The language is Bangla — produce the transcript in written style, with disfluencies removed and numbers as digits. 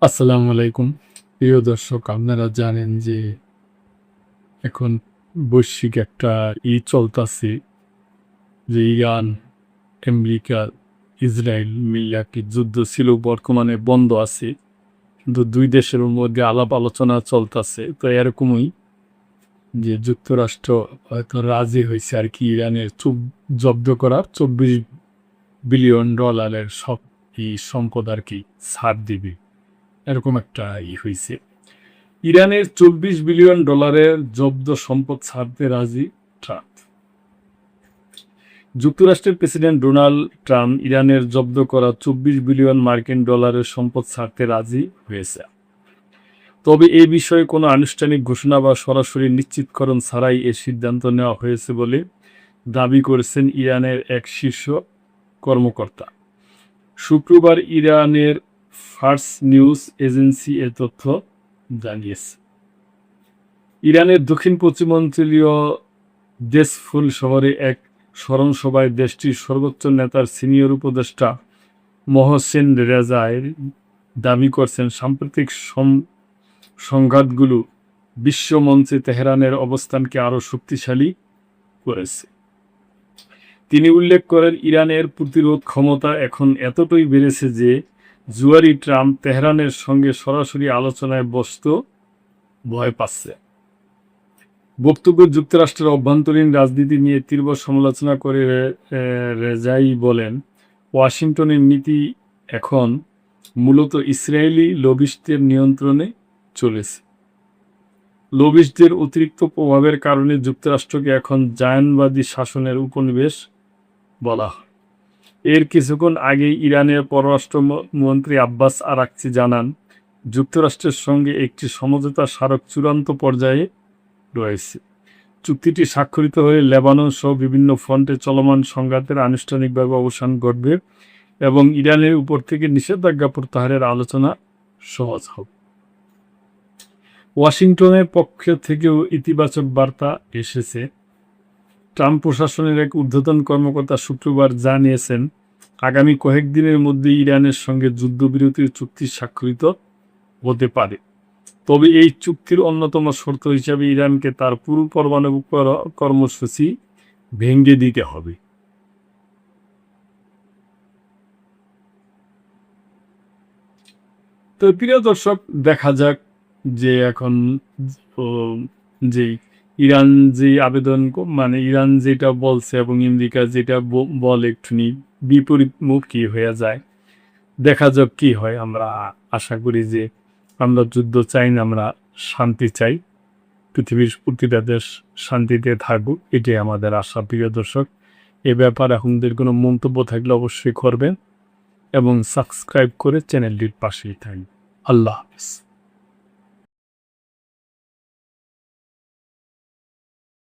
আসসালামু আলাইকুম। প্রিয় দর্শক, আপনারা জানেন যে এখন বৈশ্বিক একটা চলতাছে যে ইরান, আমেরিকা, ইসরায়েল মিল্লা কি যুদ্ধ ছিল, বর্তমানে বন্ধ আছে। কিন্তু ২ দেশের মধ্যে আলাপ আলোচনা চলতাছে। তো এরকমই যে যুক্তরাষ্ট্র হয়তো রাজি হইছে আরকি ইরানের জব্দ করা $২৪ বিলিয়ন সব সম্পদ আরকি ছাড় দিবে। এরকম একটা হইছে। ইরানের $২৪ বিলিয়ন জব্দ সম্পদ ছাড়তে রাজি ট্রাম্প। যুক্তরাষ্ট্রের প্রেসিডেন্ট ডোনাল্ড ট্রাম্প ইরানের জব্দ করা $২৪ বিলিয়ন সম্পদ ছাড়তে রাজি হয়েছে। তবে এ বিষয়ে কোনো আনুষ্ঠানিক ঘোষণা বা সরাসরি নিশ্চিতকরণ ছাড়াই এ সিদ্ধান্ত নেওয়া হয়েছে বলে দাবি করেছেন ইরানের এক শীর্ষ কর্মকর্তা। শুক্রবার ইরানের ফার্স নিউজ এজেন্সি এ তথ্য জানিয়েছে। ইরানের দক্ষিণ-পশ্চিমাঞ্চলীয় দেসফুল শহরে এক স্মরণসভায় দেশটির সর্বোচ্চ নেতার সিনিয়র উপদেষ্টা মোহসেন রেজাই দাবি করেছেন, সাম্প্রতিক সংঘাতগুলো বিশ্বমঞ্চে তেহরানের অবস্থানকে আরও শক্তিশালী করেছে। তিনি উল্লেখ করেন, ইরানের প্রতিরোধ ক্ষমতা এখন এতটাই বেড়েছে যে জুয়ারি ট্রাম্প তেহরানের সঙ্গে সরাসরি আলোচনায় বসতে ভয় পাচ্ছে। বক্তব্যে যুক্তরাষ্ট্রের অভ্যন্তরীণ রাজনীতি নিয়ে তীব্র সমালোচনা করে রেজাই বলেন, ওয়াশিংটনের নীতি এখন মূলত ইসরায়েলি লবিস্টদের নিয়ন্ত্রণে চলেছে। লবিস্টদের অতিরিক্ত প্রভাবের কারণে যুক্তরাষ্ট্রকে এখন জায়নবাদী শাসনের উপনিবেশ বলা হয়। এর কিছুক্ষণ আগেই ইরানের পররাষ্ট্রমন্ত্রী আব্বাস আরাকচি জানান, যুক্তরাষ্ট্রের সঙ্গে একটি সমঝোতা স্মারক চূড়ান্ত পর্যায়ে রয়েছে। চুক্তিটি স্বাক্ষরিত হলে লেবানন সহ বিভিন্ন ফ্রন্টে চলমান সংঘাতের আনুষ্ঠানিকভাবে অবসান ঘটবে এবং ইরানের উপর থেকে নিষেধাজ্ঞা প্রত্যাহারের আলোচনা সহজ হবে। ওয়াশিংটনের পক্ষ থেকেও ইতিবাচক বার্তা এসেছে। ট্রাম্প প্রশাসনের এক ঊর্ধ্বতন কর্মকর্তা শুক্রবার জানিয়েছেন, আগামী কয়েকদিনের মধ্যে ইরানের সঙ্গে যুদ্ধবিরতির চুক্তি স্বাক্ষরিত হতে পারে। তবে এই চুক্তির অন্যতম শর্ত হিসাবে ইরানকে তার পুরো পরমাণু কর্মসূচি ভেঙে দিতে হবে। তো প্রিয় দর্শক, দেখা যাক যে এখন যে ইরান যে আবেদন মানে ইরান যেটা বলছে এবং আমেরিকা যেটা বলে একটুনি বিপরীতমুখী হয়ে যায়। দেখা যাক কি হয়। আমরা আশা করি যে আমরা যুদ্ধ চাই না, আমরা শান্তি চাই। পৃথিবীর প্রতিটা দেশ শান্তিতে থাকুক, এটাই আমাদের আশা। প্রিয় দর্শক, এ ব্যাপারে আপনাদের কোনো মন্তব্য থাকলে অবশ্যই করবেন এবং সাবস্ক্রাইব করে চ্যানেলটির পাশেই থাকবেন। আল্লাহ হাফেজ।